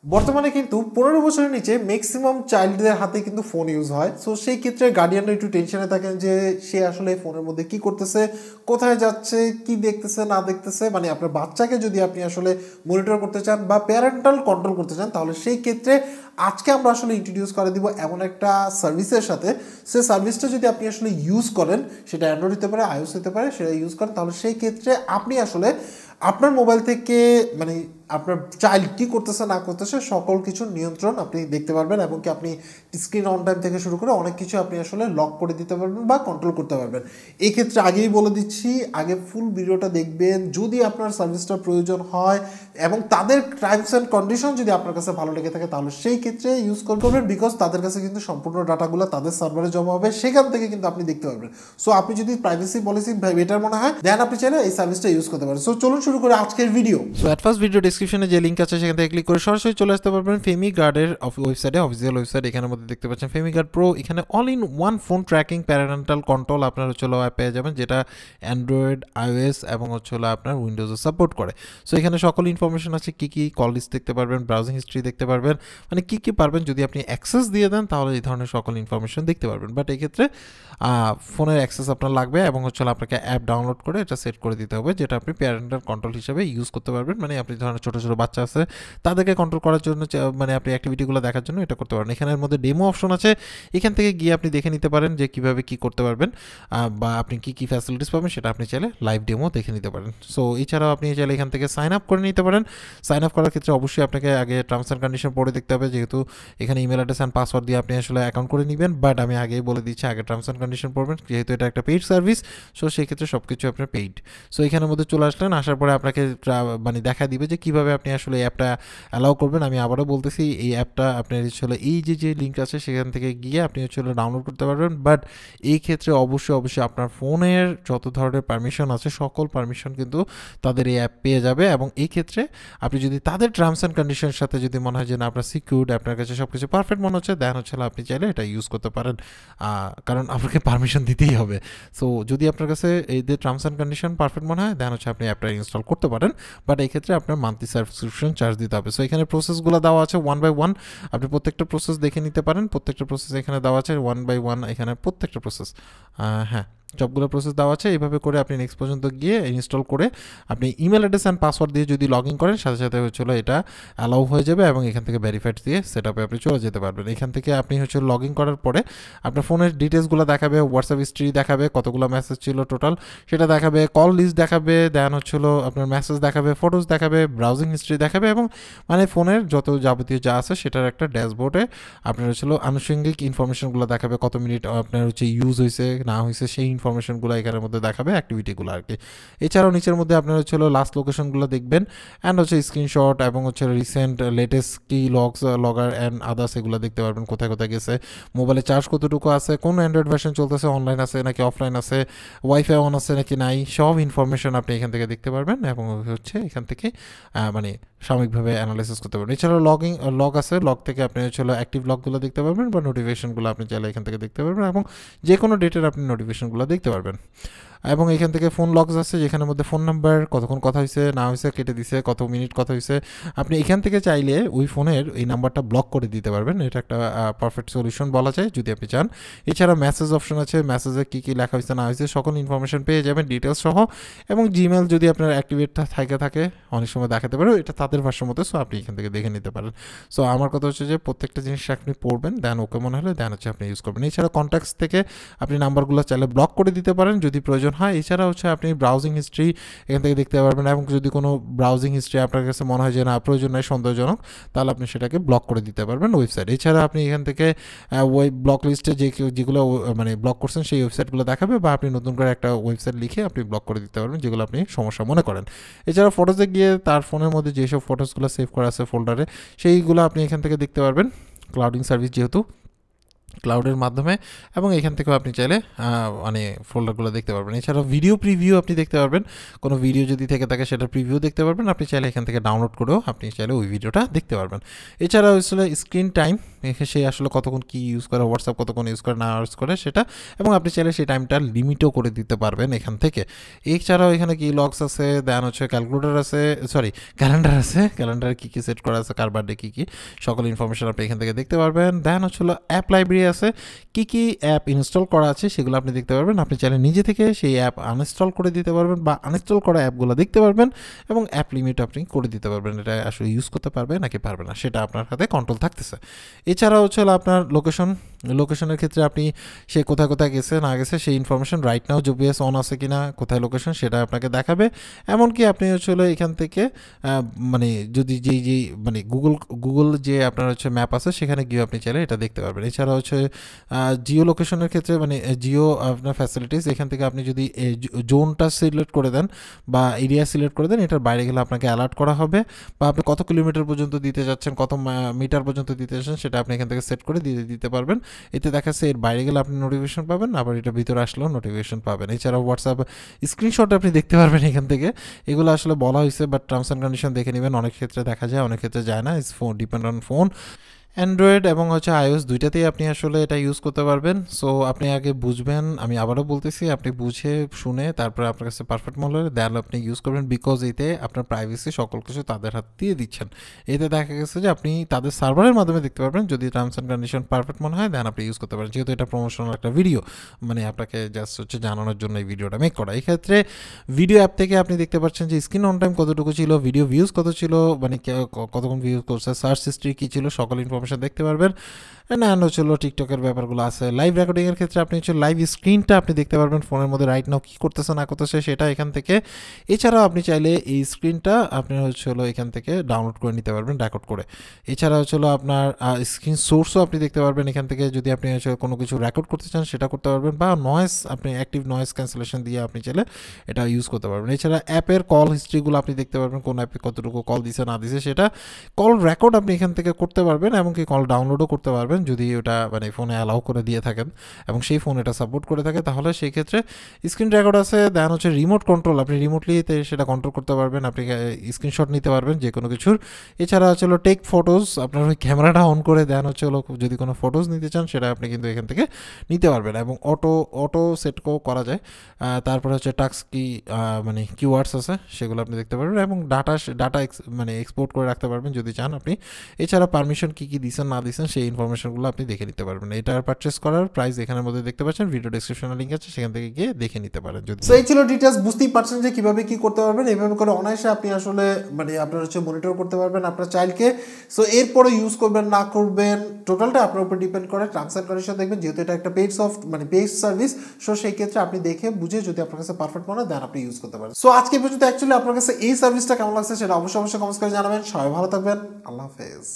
বর্তমানে কিন্তু 15 বছরের নিচে ম্যাক্সিমাম চাইল্ডদের হাতে কিন্তু ফোন ইউজ হয়। সো সেই ক্ষেত্রে গার্ডিয়ানরা একটু টেনশনে থাকেন যে সে আসলে ফোনের মধ্যে কি করতেছে, কোথায় যাচ্ছে, কি দেখতেছে না দেখতেছে। মানে আপনার বাচ্চাকে যদি আপনি আসলে মনিটর করতে চান বা প্যারেন্টাল কন্ট্রোল করতে চান, তাহলে সেই ক্ষেত্রে আজকে আমরা আসলে ইন্ট্রোডিউস করে দিব এমন একটা সার্ভিসের সাথে। সে সার্ভিসটা যদি আপনি আসলে ইউজ করেন, সেটা অ্যান্ড্রয়েড হতে পারে, আইওএস হতে পারে, সেটা ইউজ করেন, তাহলে সেই ক্ষেত্রে আপনি আসলে আপনার মোবাইল থেকে মানে আপনার চাইল্ড কী করতেছে না করতেছে সকল কিছু নিয়ন্ত্রণ আপনি দেখতে পারবেন, এবং কি আপনি স্ক্রিন অন টাইম থেকে শুরু করে অনেক কিছু আপনি আসলে লক করে দিতে পারবেন বা কন্ট্রোল করতে পারবেন। এই ক্ষেত্রে আগেই বলে দিচ্ছি, আগে ফুল ভিডিওটা দেখবেন। যদি আপনার সার্ভিসটার প্রয়োজন হয় এবং তাদের টার্মস অ্যান্ড কন্ডিশন যদি আপনার কাছে ভালো লেগে থাকে, তাহলে সেই ক্ষেত্রে ইউজ করবেন, বিকজ তাদের কাছে কিন্তু সম্পূর্ণ ডাটাগুলো তাদের সার্ভারে জমা হবে, সেখান থেকে কিন্তু আপনি দেখতে পারবেন। সো আপনি যদি প্রাইভেসি পলিসি বেটার মনে হয়, দেন আপনি চাইলে এই সার্ভিসটা ইউজ করতে পারেন। সো চলুন শুরু করে আজকের video. So at first video ডেসক্রিপশনে যে লিঙ্ক আছে সেখান থেকে ক্লিক করে সরাসরি চলে আসতে পারবেন ফেমিগার্ডের ওয়েবসাইটে, অফিসিয়াল ওয়েবসাইট। এখানের মধ্যে দেখতে পাচ্ছেন ফেমিগার্ড প্রো। এখানে all in one phone tracking parental control আপনার অ্যাপ পেয়ে যাবেন, যেটা অ্যান্ড্রয়েড, আইওএস এবং আপনার উইন্ডোজও সাপোর্ট করে। সো এখানে সকল ইনফরমেশন আছে, কী কল লিস্ট দেখতে পারবেন, ব্রাউজিং হিস্ট্রি দেখতে পারবেন, মানে কী পারবেন। যদি আপনি অ্যাক্সেস দিয়ে দেন তাহলে এই ধরনের সকল ইনফরমেশন দেখতে পারবেন। বাট এই ক্ষেত্রে ফোনের অ্যাক্সেস আপনার লাগবে এবং আপনাকে অ্যাপ ডাউনলোড করে এটা সেট করে দিতে হবে, যেটা আপনি প্যারেন্টাল কন্ট্রোল হিসেবে ইউজ করতে পারবেন। মানে আপনি ধরনের ছোটো ছোটো বাচ্চা আছে তাদেরকে কন্ট্রোল করার জন্য, মানে আপনি অ্যাক্টিভিটিগুলো দেখার জন্য এটা করতে পারেন। এখানের মধ্যে ডেমো অপশন আছে, এখান থেকে গিয়ে আপনি দেখে নিতে পারেন যে কীভাবে কী করতে পারবেন বা আপনি কী ফ্যাসিলিটিস পাবেন, সেটা আপনি চাইলে লাইভ ডেমো দেখে নিতে পারেন। সো এছাড়াও আপনি চাইলে এখান থেকে সাইন আপ করে নিতে পারেন। সাইন আপ করার ক্ষেত্রে অবশ্যই আপনাকে আগে টার্মস অ্যান্ড কন্ডিশন পড়ে দেখতে হবে, যেহেতু এখানে ইমেল অ্যাড্রেস অ্যান্ড পাসওয়ার্ড দিয়ে আপনি আসলে অ্যাকাউন্ট করে নেবেন। বাট আমি আগেই বলে দিচ্ছি, আগে টার্মস অ্যান্ড কন্ডিশন পড়বেন, যেহেতু এটা একটা পেইড সার্ভিস। সো সেই ক্ষেত্রে সব কিছু আপনার পেইড। সো এখানের মধ্যে চলে আসলেন, আসার পরে আপনাকে মানে দেখা দিবে যে কীভাবে আপনি আসলে এই অ্যাপটা অ্যালাউ করবেন। আমি আবারও বলতেছি, এই অ্যাপটা আপনার এই যে লিঙ্ক আছে সেখান থেকে গিয়ে আপনি ডাউনলোড করতে পারবেন। বাট এই ক্ষেত্রে অবশ্যই আপনার ফোনের যত ধরনের পারমিশন আছে সকল পারমিশন কিন্তু তাদের এই অ্যাপ পেয়ে যাবে। এবং এই ক্ষেত্রে আপনি যদি তাদের টার্মস অ্যান্ড কন্ডিশনের সাথে যদি মনে হয় যে না আপনার সিকিউরড, আপনার কাছে সব কিছু পারফেক্ট মনে হচ্ছে, দেন আপনি চাইলে এটা ইউজ করতে পারেন, কারণ আপনাকে পারমিশন দিতেই হবে। সো যদি আপনার কাছে এদের টার্মস অ্যান্ড কন্ডিশন পারফেক্ট মনে হয়, দেন আপনি অ্যাপটা ইনস্টল করতে পারেন। বাট এই ক্ষেত্রে আপনার মান্থলি সাবস্ক্রিপশন চার্জ দিতে হবে। সো এখানে প্রসেসগুলো দেওয়া আছে 1 by 1, আপনি প্রত্যেকটা প্রসেস দেখে নিতে পারেন। প্রত্যেকটা প্রসেস এখানে দেওয়া আছে 1 by 1, এখানে প্রত্যেকটা প্রসেস, হ্যাঁ সবগুলো প্রসেস দেওয়া আছে। এইভাবে করে আপনি নেক্সট পর্যন্ত গিয়ে ইনস্টল করে আপনি ইমেল অ্যাড্রেস অ্যান্ড পাসওয়ার্ড দিয়ে যদি লগ ইন করেন, সাথে সাথে এটা অ্যালাউ হয়ে যাবে এবং এখান থেকে ভেরিফাইড দিয়ে সেট আপে আপনি চলে যেতে পারবেন। এখান থেকে আপনি লগ ইন করার পরে আপনার ফোনের ডিটেলসগুলো দেখাবে, হোয়াটসঅ্যাপ হিস্ট্রি দেখাবে, কতগুলো মেসেজ ছিল টোটাল সেটা দেখাবে, কল লিস্ট দেখাবে, দেন আপনার মেসেজ দেখাবে, ফটোস দেখাবে, ব্রাউজিং হিস্ট্রি দেখাবে, এবং মানে ফোনের যত যাবতীয় যা আছে সেটার একটা ড্যাশবোর্ডে আপনার আনুষঙ্গিক ইনফরমেশনগুলো দেখাবে, কত মিনিট আপনার ইউজ হয়েছে না হয়েছে সেই ইনফরমেশনগুলো এখানের মধ্যে দেখাবে, অ্যাক্টিভিটিগুলো আর কি। এছাড়াও নিচের মধ্যে আপনার লাস্ট লোকেশনগুলো দেখবেন, অ্যান্ড স্ক্রিনশট এবং রিসেন্ট লেটেস্ট কি লগার অ্যান্ড আদার্স এগুলো দেখতে পারবেন, কোথায় কোথায় গেছে, মোবাইলে চার্জ কতটুকু আছে, কোন অ্যান্ড্রয়েড ভার্সন চলতেছে, অনলাইন আছে নাকি অফলাইন আছে, ওয়াইফাই অন আছে নাকি নাই, সব ইনফরমেশন আপনি এখান থেকে দেখতে পারবেন এবং এখান থেকে মানে সাময়িকভাবে অ্যানালাইসিস করতে পারবেন। এছাড়াও লগ আছে, লগ থেকে আপনি অ্যাক্টিভ লগগুলো দেখতে পারবেন বা নোটিফিকেশনগুলো আপনি চাইলে এখান থেকে দেখতে পারবেন, এবং যে কোনো ডেটের আপনি নোটিফিকেশনগুলো দেখতে পারবেন। এবং এখান থেকে ফোন লগস আছে, যেখানের মধ্যে ফোন নাম্বার, কতক্ষণ কথা হয়েছে না হয়েছে, কেটে দিছে, কত মিনিট কথা হয়েছে, আপনি এখান থেকে চাইলে ওই ফোনের এই নাম্বারটা ব্লক করে দিতে পারবেন। এটা একটা পারফেক্ট সলিউশন বলা যায় যদি আপনি চান। এছাড়া মেসেজ অপশন আছে, মেসেজে কী লেখা হয়েছে না হয়েছে সকল ইনফরমেশন পেয়ে যাবেন ডিটেলস সহ। এবং জিমেল যদি আপনার অ্যাক্টিভেট থাকে অনেক সময় দেখাতে পারে, এটা তাদের ভাষার মতো। সো আপনি এখান থেকে দেখে নিতে পারেন। সো আমার কথা হচ্ছে যে প্রত্যেকটা জিনিস আপনি পড়বেন, দেন ওকে মনে হলে দেন আপনি ইউজ করবেন। এছাড়া কন্ট্যাক্টস থেকে আপনি নাম্বারগুলো চাইলে ব্লক করে দিতে পারেন যদি প্রয়োজন হয়। এছাড়া আপনি ব্রাউজিং হিস্ট্রি এখান থেকে দেখতে পারবেন, এবং যদি কোনো ব্রাউজিং হিস্ট্রি আপনার কাছে মনে হয় যে না প্রয়োজন নয়, সন্দেহজনক, তাহলে আপনি সেটাকে ব্লক করে দিতে পারবেন ওয়েবসাইট। এছাড়া আপনি এখান থেকে ওই ব্লক লিস্টে যেগুলো মানে ব্লক করছেন সেই ওয়েবসাইটগুলো দেখাবে, বা আপনি নতুন করে একটা ওয়েবসাইট লিখে আপনি ব্লক করে দিতে পারবেন যেগুলো আপনি সমস্যা মনে করেন। এছাড়া ফটোসে গিয়ে তার ফোনের মধ্যে যেসব ফটোসগুলো সেভ করা আছে ফোল্ডারে, সেইগুলো আপনি এখান থেকে দেখতে পারবেন, ক্লাউডিং সার্ভিস যেহেতু ক্লাউডের মাধ্যমে, এবং এখান থেকেও আপনি চাইলে মানে ফোল্ডারগুলো দেখতে পারবেন। এছাড়াও ভিডিও প্রিভিউ আপনি দেখতে পারবেন, কোনো ভিডিও যদি থেকে থাকে সেটা প্রিভিউ দেখতে পারবেন, আপনি চাইলে এখান থেকে ডাউনলোড করেও আপনি চাইলে ওই ভিডিওটা দেখতে পারবেন। এছাড়াও স্ক্রিন টাইম আপনি সে আসলে কতক্ষণ কি ইউজ করে, হোয়াটসঅ্যাপ কতক্ষণ ইউজ করে না ইউজ করে সেটা, এবং আপনি চাইলে সেই টাইমটা লিমিটও করে দিতে পারবেন এখান থেকে। এছাড়াও এখানে কি লক্স আছে, দেন হচ্ছে ক্যালকুলেটর আছে, সরি ক্যালেন্ডার আছে, ক্যালেন্ডারে কী কী সেট করা আছে, কার বার্থডে কী কী, সকল ইনফরমেশন আপনি এখান থেকে দেখতে পারবেন। দেন হচ্ছে অ্যাপ লাইব্রেরি আছে, কী কী অ্যাপ ইনস্টল করা আছে সেগুলো আপনি দেখতে পারবেন। আপনি চাইলে নিজে থেকে সেই অ্যাপ আনইনস্টল করে দিতে পারবেন বা আনইনস্টল করা অ্যাপগুলো দেখতে পারবেন, এবং অ্যাপ লিমিট আপনি করে দিতে পারবেন। এটা আসলে ইউজ করতে পারবে নাকি পারবে না সেটা আপনার হাতে কন্ট্রোল থাকতেছে। এছাড়া হচ্ছে আপনার লোকেশনের ক্ষেত্রে আপনি সে কোথায় কোথায় গেছে না গেছে সেই information right now GPS on আছে কিনা, কোথায় লোকেশন সেটা আপনাকে দেখাবে। এমনকি আপনি হচ্ছে এখান থেকে মানে যদি যেই মানে গুগল যে আপনার হচ্ছে ম্যাপ আছে সেখানে গিয়ে আপনি চাইলে এটা দেখতে পারবেন। এছাড়া হচ্ছে জিও লোকেশনের ক্ষেত্রে মানে জিও আপনার ফ্যাসিলিটিস, এখান থেকে আপনি যদি জোনটা সিলেক্ট করে দেন বা এরিয়া সিলেক্ট করে দেন, এটার বাইরে গেলে আপনাকে অ্যালার্ট করা হবে, বা আপনি কত কিলোমিটার পর্যন্ত দিতে যাচ্ছেন, কত মিটার পর্যন্ত দিতে যাচ্ছেন সেটা আপনি এখান থেকে সেট করে দিতে পারবেন। এতে দেখা যাচ্ছে এর বাইরে গেলে আপনি নোটিফিকেশন পাবেন, আবার এটা ভিতরে আসলেও নোটিফিকেশন পাবেন। এছাড়াও হোয়াটসঅ্যাপ স্ক্রিনশট আপনি দেখতে পারবেন এখান থেকে। এগুলো আসলে বলা হয়েছে, বাট টার্মস অ্যান্ড কন্ডিশন দেখে নেবেন। অনেক ক্ষেত্রে দেখা যায়, অনেক ক্ষেত্রে যায় না। It's phone depend on phone. Android এবং হচ্ছে আইওএস দুইটাতেই আপনি আসলে এটা ইউজ করতে পারবেন। সো আপনি আগে বুঝবেন, আমি আবারও বলতেছি, আপনি বুঝে শুনে তারপরে আপনার কাছে পারফেক্ট মনে হলে দেন আপনি ইউজ করবেন, বিকজ এতে আপনার প্রাইভেসি সকল কিছু তাদের হাত দিয়ে দিচ্ছেন। এতে দেখা গেছে যে আপনি তাদের সার্ভারের মাধ্যমে দেখতে পারবেন। যদি টার্মস অ্যান্ড কন্ডিশন পারফেক্ট মনে হয় দেন আপনি ইউজ করতে পারেন। যেহেতু এটা প্রমোশনাল একটা ভিডিও, মানে আপনাকে জাস্ট হচ্ছে জানানোর জন্য এই ভিডিওটা মেক করা। এই ক্ষেত্রে ভিডিও অ্যাপ থেকে আপনি দেখতে পাচ্ছেন যে স্ক্রিন অন টাইম কতটুকু ছিল, ভিডিও ভিউজ কত ছিল, মানে কতক্ষণ ভিউজ করছে, সার্চ হিস্ট্রি কী ছিল, সকল ইনফরমেশন দেখতে পারবেন। না হচ্ছে টিকটকের ব্যাপারগুলো আছে। লাইভ রেকর্ডিংয়ের ক্ষেত্রে আপনি হচ্ছে লাইভ স্ক্রিনটা আপনি দেখতে পারবেন ফোনের মধ্যে রাইট নাও কী করতেছে না করতেছে সেটা এখান থেকে। এছাড়াও আপনি চাইলে এই স্ক্রিনটা আপনি হচ্ছে এখান থেকে ডাউনলোড করে নিতে পারবেন রেকর্ড করে। এছাড়া হচ্ছে আপনার স্ক্রিন সোর্সও আপনি দেখতে পারবেন এখান থেকে। যদি আপনি হচ্ছে কোনো কিছু রেকর্ড করতে চান সেটা করতে পারবেন, বা নয়েজ আপনি অ্যাক্টিভ নয়েজ ক্যান্সেলেশন দিয়ে আপনি চাইলে এটা ইউজ করতে পারবেন। এছাড়া অ্যাপের কল হিস্ট্রিগুলো আপনি দেখতে পারবেন, কোন অ্যাপে কতটুকু কল দিছে না দিছে সেটা। কল রেকর্ড আপনি এখান থেকে করতে পারবেন, এমনকি কল ডাউনলোডও করতে পারবেন যদি ওটা মানে ফোনে অ্যালাউ করে দিয়ে থাকেন এবং সেই ফোন এটা সাপোর্ট করে থাকে, তাহলে সেই ক্ষেত্রে স্ক্রিন রেকর্ড আছে। দেন হচ্ছে রিমোট কন্ট্রোল, আপনি রিমোটলি সেটা কন্ট্রোল করতে পারবেন, আপনি স্ক্রিনশট নিতে পারবেন যে কোনো কিছুর। এছাড়া হচ্ছে টেক ফটোজ, আপনার ওই ক্যামেরাটা অন করে দেন হচ্ছে যদি কোনো ফটোজ নিতে চান সেটা আপনি কিন্তু এখান থেকে নিতে পারবেন, এবং অটো সেটও করা যায়। তারপরে হচ্ছে টাস্ক মানে কিওয়ার্ডস আছে সেগুলো আপনি দেখতে পারবেন, এবং ডাটা মানে এক্সপোর্ট করে রাখতে পারবেন যদি চান আপনি। এছাড়া পারমিশন কী দিচ্ছেন না দিচ্ছেন সেই ইনফরমেশনগুলো আপনি দেখে নিতে পারবেন। এটার পারচেস করার প্রাইস এখানের মধ্যে দেখতে পাচ্ছেন, ভিডিও ডেসক্রিপশনে লিঙ্ক আছে, সেখান থেকে গিয়ে দেখে নিতে পারেন। যদি এই ছিল ডিটেলস, বুঝতেই পারছেন যে কিভাবে কি করতে পারবেন। এইভাবে করে অনায়াসে আপনি আসলে মানে আপনার হচ্ছে মনিটর করতে পারবেন আপনার চাইল্ডকে। সো এরপরে ইউজ করবেন না করবেন টোটালটা আপনার উপর ডিপেন্ড করে। টার্মস অ্যান্ড কন্ডিশন দেখবেন, যেহেতু এটা একটা পেইড পেইড সার্ভিস, সো সেই ক্ষেত্রে আপনি দেখে বুঝে যদি আপনার কাছে পারফেক্ট মনে হয় দেন আপনি ইউজ করতে পারেন। সো আজকে পর্যন্ত অ্যাকচুয়ালি আপনার কাছে এই সার্ভিসটা কেমন লাগছে সেটা অবশ্যই কমেন্টস করে জানাবেন। সবাই ভালো থাকবেন, আল্লাহ হাফেজ।